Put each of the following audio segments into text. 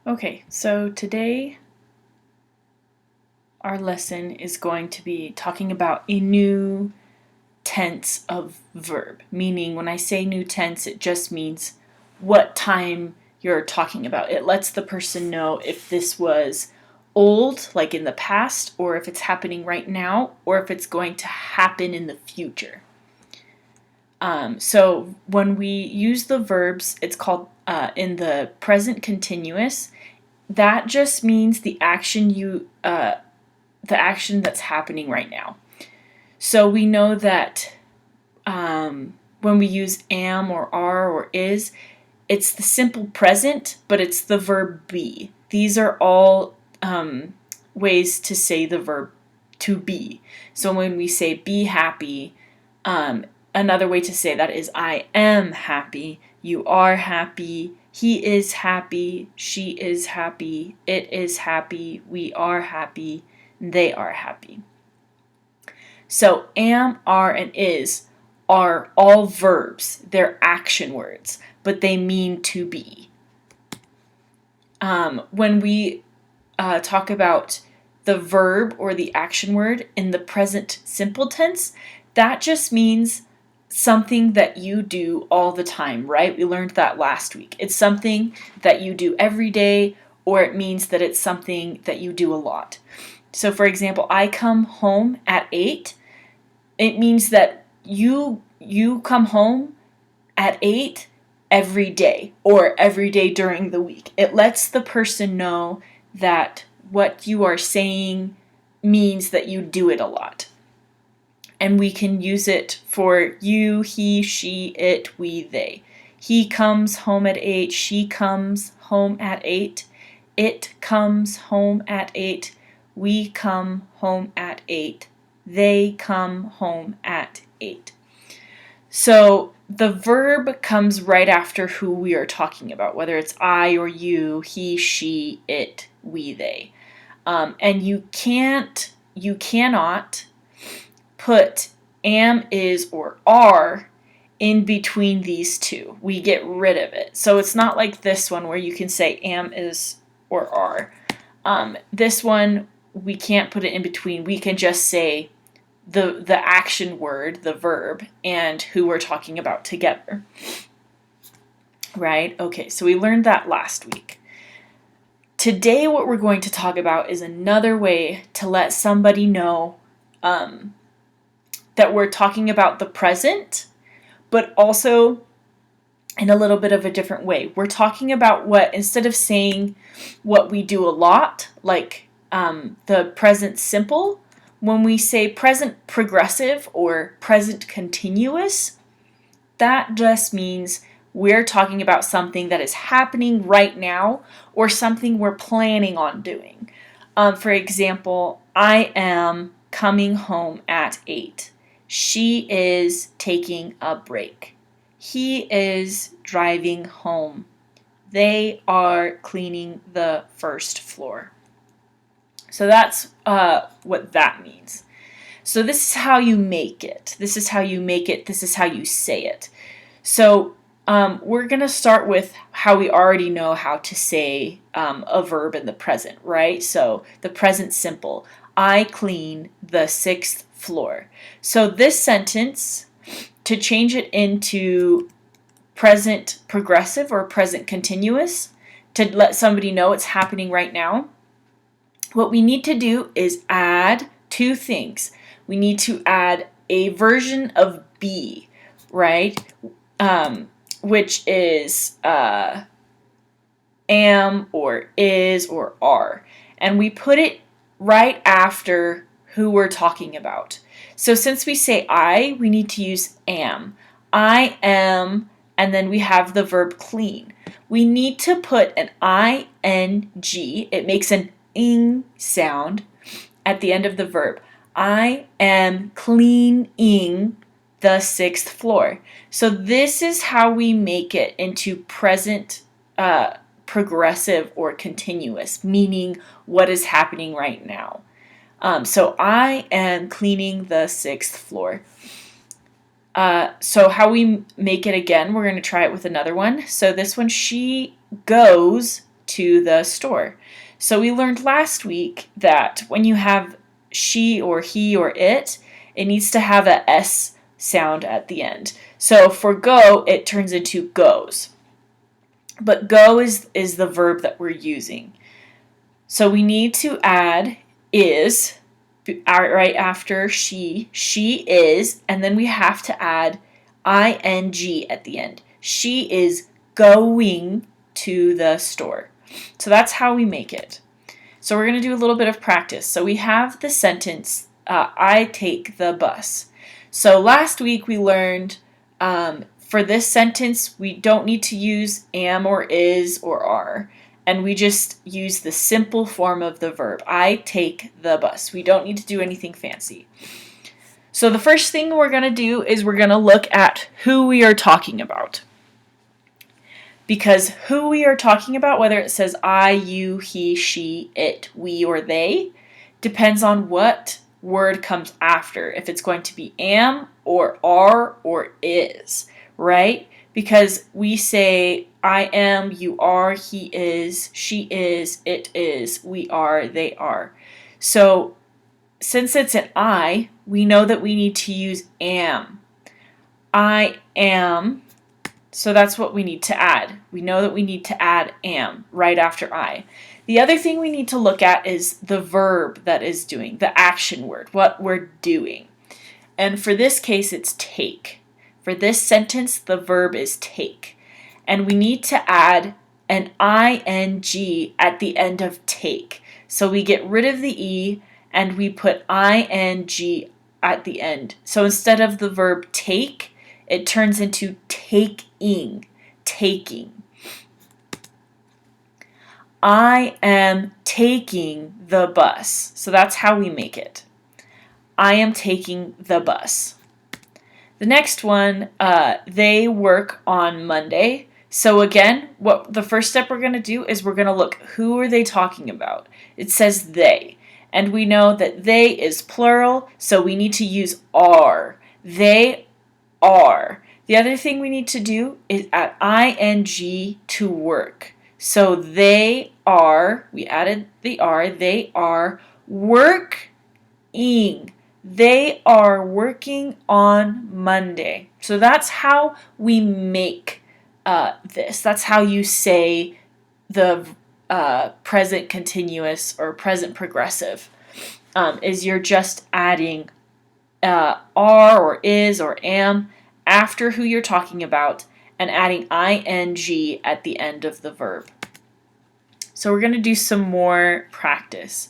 Okay, so today our lesson is going to be talking about a new tense of verb, meaning when I say new tense, it just means what time you're talking about. It lets the person know if this was old, like in the past, or if it's happening right now, or if it's going to happen in the future. So when we use the verbs, it's called in the present continuous. That just means the action that's happening right now. So we know that when we use am or are or is, it's the simple present, but it's the verb be. These are all ways to say the verb to be. So when we say be happy, another way to say that is I am happy, you are happy, he is happy, she is happy, it is happy, we are happy, they are happy. So am, are, and is are all verbs. They're action words, but they mean to be. When we talk about the verb or the action word in the present simple tense, that just means something that you do all the time, right? We learned that last week. It's something that you do every day, or it means that it's something that you do a lot. So for example, I come home at 8. It means that you come home at 8 every day or every day during the week. It lets the person know that what you are saying means that you do it a lot. And we can use it for you, he, she, it, we, they. He comes home at 8. She comes home at 8. It comes home at 8. We come home at 8. They come home at 8. So the verb comes right after who we are talking about, whether it's I or you, he, she, it, we, they. And you cannot put am, is, or are in between these two. We get rid of it. So it's not like this one where you can say am, is, or are. This one, we can't put it in between. We can just say the action word, the verb, and who we're talking about together. Right? Okay, so we learned that last week. Today, what we're going to talk about is another way to let somebody know that we're talking about the present, but also in a little bit of a different way. We're talking about what, instead of saying what we do a lot, like the present simple, when we say present progressive or present continuous, that just means we're talking about something that is happening right now or something we're planning on doing. For example, I am coming home at 8. She is taking a break. He is driving home. They are cleaning the first floor. So that's what that means. So this is how you make it. This is how you make it. This is how you say it. So we're going to start with how we already know how to say a verb in the present, right? So the present simple. I clean the 6th floor. So this sentence, to change it into present progressive or present continuous, to let somebody know it's happening right now, what we need to do is add two things. We need to add a version of be, right? Which is am or is or are. And we put it right after who we're talking about. So since we say I, we need to use am. I am, and then we have the verb clean. We need to put an ing. It makes an ing sound at the end of the verb. I am cleaning the 6th floor. So this is how we make it into present progressive or continuous, meaning what is happening right now. So I am cleaning the 6th floor. So how we make it again, we're going to try it with another one. So this one, she goes to the store. So we learned last week that when you have she or he or it needs to have a S sound at the end. So for go, it turns into goes. But go is the verb that we're using. So we need to add is right after she is, and then we have to add ing at the end. She is going to the store. So that's how we make it. So we're going to do a little bit of practice. So we have the sentence, I take the bus. So last week we learned for this sentence we don't need to use am or is or are. And we just use the simple form of the verb. I take the bus. We don't need to do anything fancy. So the first thing we're going to do is we're going to look at who we are talking about. Because who we are talking about, whether it says I, you, he, she, it, we, or they, depends on what word comes after. If it's going to be am or are or is, right? Because we say I am, you are, he is, she is, it is, we are, they are. So since it's an I, we know that we need to use am. I am, so that's what we need to add. We know that we need to add am right after I. The other thing we need to look at is the verb that is doing, the action word, what we're doing. And for this case, it's take. For this sentence, the verb is take. And we need to add an ing at the end of take. So we get rid of the e and we put ing at the end. So instead of the verb take, it turns into taking. I am taking the bus. So that's how we make it. I am taking the bus. The next one, they work on Monday. So again, what the first step we're going to do is we're going to look who are they talking about. It says they. And we know that they is plural, so we need to use are. They are. The other thing we need to do is add ing to work. So they are, we added the are, they are working. They are working on Monday. So that's how we make this. That's how you say the present continuous or present progressive. Is you're just adding are or is or am after who you're talking about and adding ing at the end of the verb. So we're going to do some more practice.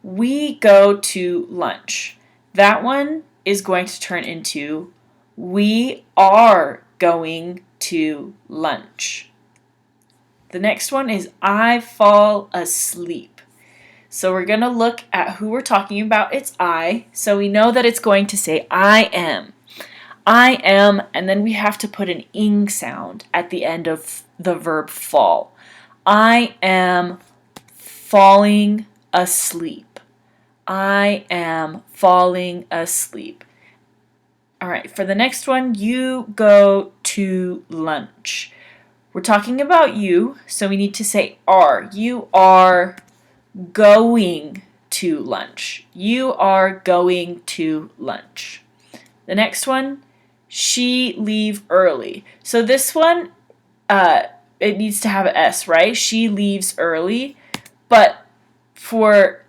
We go to lunch. That one is going to turn into we are going to lunch. The next one is I fall asleep. So we're going to look at who we're talking about. It's I. So we know that it's going to say I am. I am, and then we have to put an ing sound at the end of the verb fall. I am falling asleep. I am falling asleep. All right, for the next one, you go to lunch. We're talking about you, so we need to say are. You are going to lunch. You are going to lunch. The next one, she leave early. So this one, it needs to have an S, right? She leaves early, but for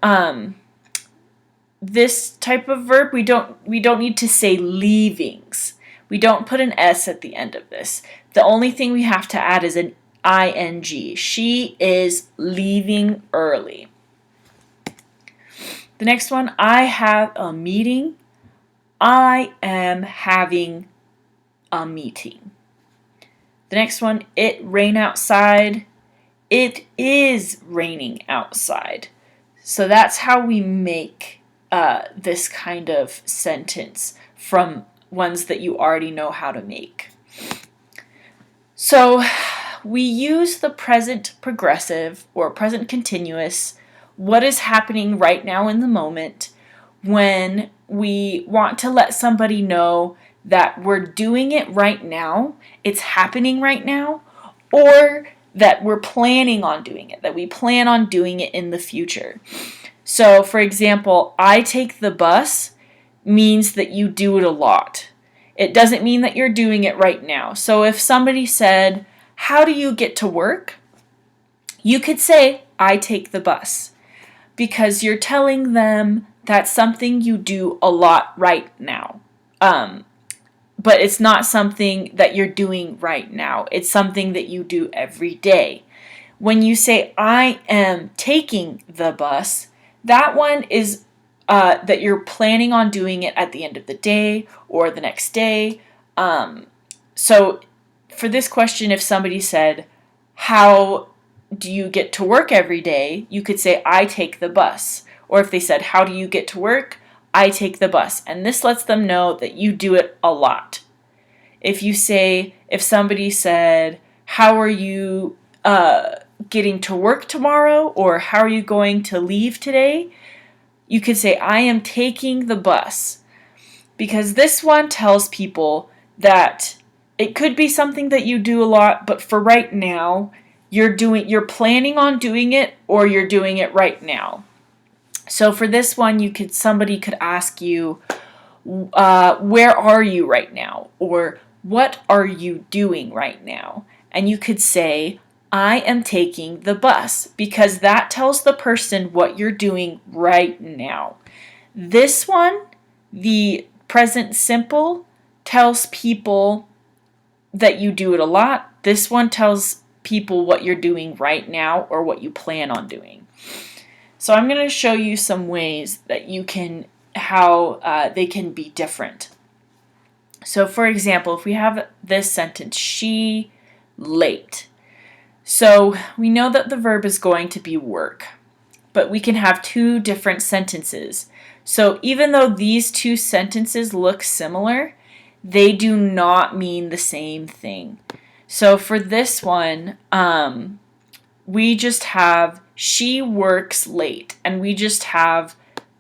this type of verb, we don't need to say leavings. We don't put an S at the end of this. The only thing we have to add is an ing. She is leaving early. The next one, I have a meeting. I am having a meeting. The next one, it rain outside. It is raining outside. So that's how we make this kind of sentence from ones that you already know how to make. So we use the present progressive or present continuous, what is happening right now in the moment, when we want to let somebody know that we're doing it right now, it's happening right now, or that we're planning on doing it, that we plan on doing it in the future. So, for example, I take the bus means that you do it a lot. It doesn't mean that you're doing it right now. So if somebody said, "How do you get to work?" you could say, "I take the bus," because you're telling them that's something you do a lot right now. But it's not something that you're doing right now. It's something that you do every day. When you say, "I am taking the bus," that one is that you're planning on doing it at the end of the day or the next day. So for this question, if somebody said, "How do you get to work every day?" you could say, "I take the bus." Or if they said, "How do you get to work?" "I take the bus." And this lets them know that you do it a lot. If somebody said, "How are you getting to work tomorrow?" or "How are you going to leave today?" you could say, "I am taking the bus." Because this one tells people that it could be something that you do a lot, but for right now, you're planning on doing it, or you're doing it right now. So for this one, somebody could ask you, "Where are you right now?" or "What are you doing right now?" And you could say, "I am taking the bus," because that tells the person what you're doing right now. This one, the present simple, tells people that you do it a lot. This one tells people what you're doing right now or what you plan on doing. So I'm going to show you some ways that how they can be different. So for example, if we have this sentence, "She late." So we know that the verb is going to be work, but we can have two different sentences. So even though these two sentences look similar, they do not mean the same thing. So for this one, we just have "she works late," and we just have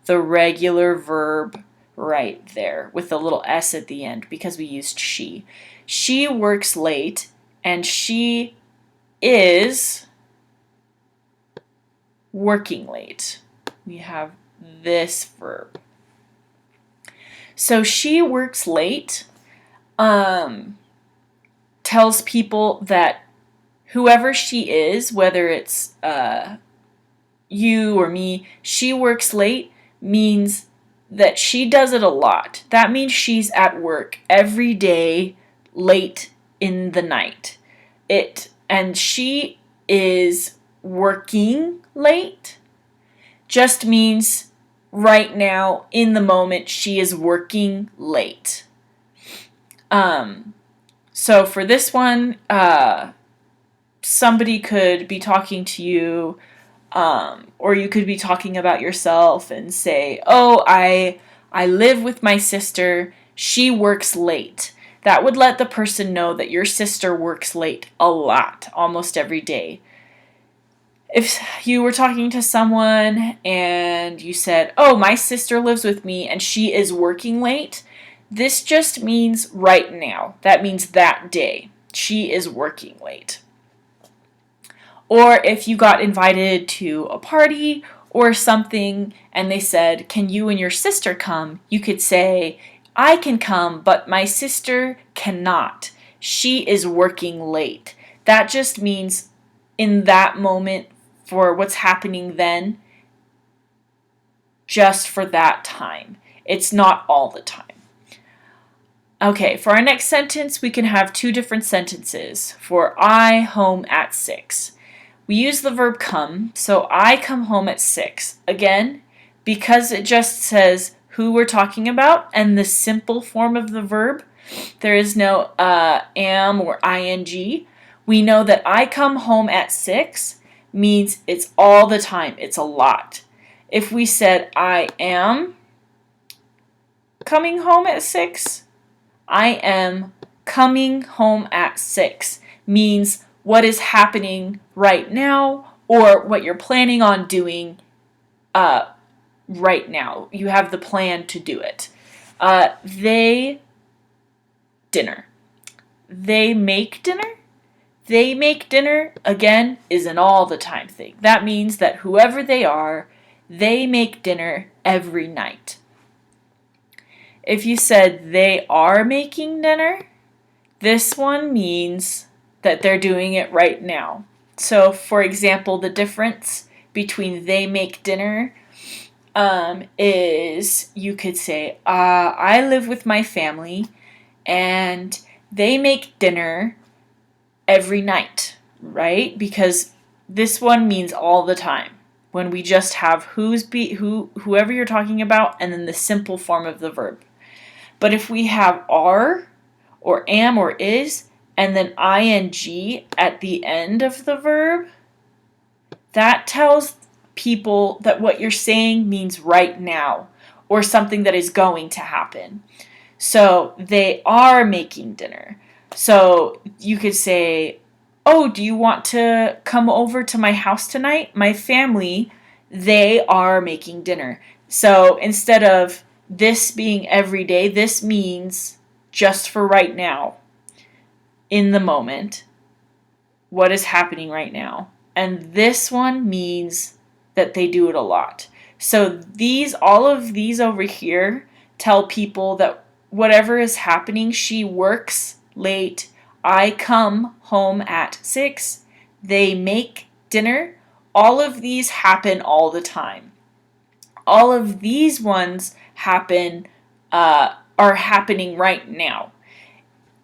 the regular verb right there with a little s at the end because we used she. She works late, and she is working late. We have this verb. So she works late tells people that whoever she is, whether it's you or me, she works late means that she does it a lot. That means she's at work every day late in the night. And she is working late just means right now, in the moment, she is working late. So for this one, somebody could be talking to you, or you could be talking about yourself and say, "Oh, I live with my sister. She works late." That would let the person know that your sister works late a lot, almost every day. If you were talking to someone and you said, "Oh, my sister lives with me and she is working late," this just means right now. That means that day. She is working late. Or if you got invited to a party or something and they said, "Can you and your sister come?" you could say, "I can come, but my sister cannot. She is working late." That just means in that moment, for what's happening then, just for that time. It's not all the time. Okay, for our next sentence, we can have two different sentences. For "I home at 6." We use the verb come, so I come home at 6. Again, because it just says who we're talking about and the simple form of the verb, there is no am or ing. We know that I come home at 6 means it's all the time, it's a lot. If we said I am coming home at 6, I am coming home at 6 means what is happening right now or what you're planning on doing right now. You have the plan to do it. They dinner. They make dinner. they make dinner, again, is an all the time thing. That means that whoever they are, they make dinner every night. If you said they are making dinner, this one means that they're doing it right now. So, for example, the difference between they make dinner is you could say, I live with my family and they make dinner every night, right? Because this one means all the time. When we just have whoever you're talking about and then the simple form of the verb. But if we have are or am or is and then ing at the end of the verb, that tells people that what you're saying means right now or something that is going to happen. So they are making dinner. So you could say, oh, do you want to come over to my house tonight? My family, they are making dinner. So instead of this being every day, this means just for right now, in the moment, what is happening right now. And this one means that they do it a lot. So all of these over here tell people that whatever is happening, she works late, I come home at 6, they make dinner. All of these happen all the time. All of these ones are happening right now.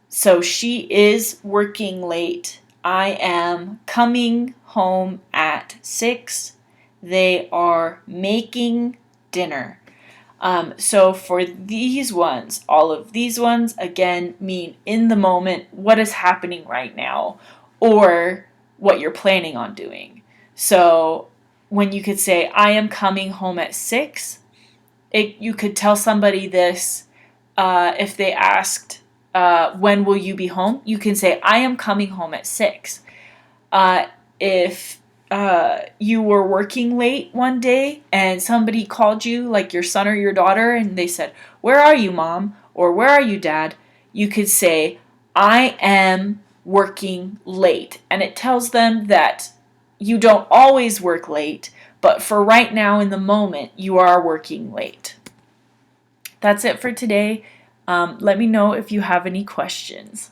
So she is working late. I am coming home at 6. They are making dinner. So for these ones, all of these ones, again, mean in the moment, what is happening right now, or what you're planning on doing. So when you could say, I am coming home at 6, you could tell somebody this if they asked, when will you be home? You can say, I am coming home at 6. If you were working late one day and somebody called you, like your son or your daughter, and they said, where are you, mom? Or where are you, dad? You could say, I am working late. And it tells them that you don't always work late, but for right now in the moment, you are working late. That's it for today. Let me know if you have any questions.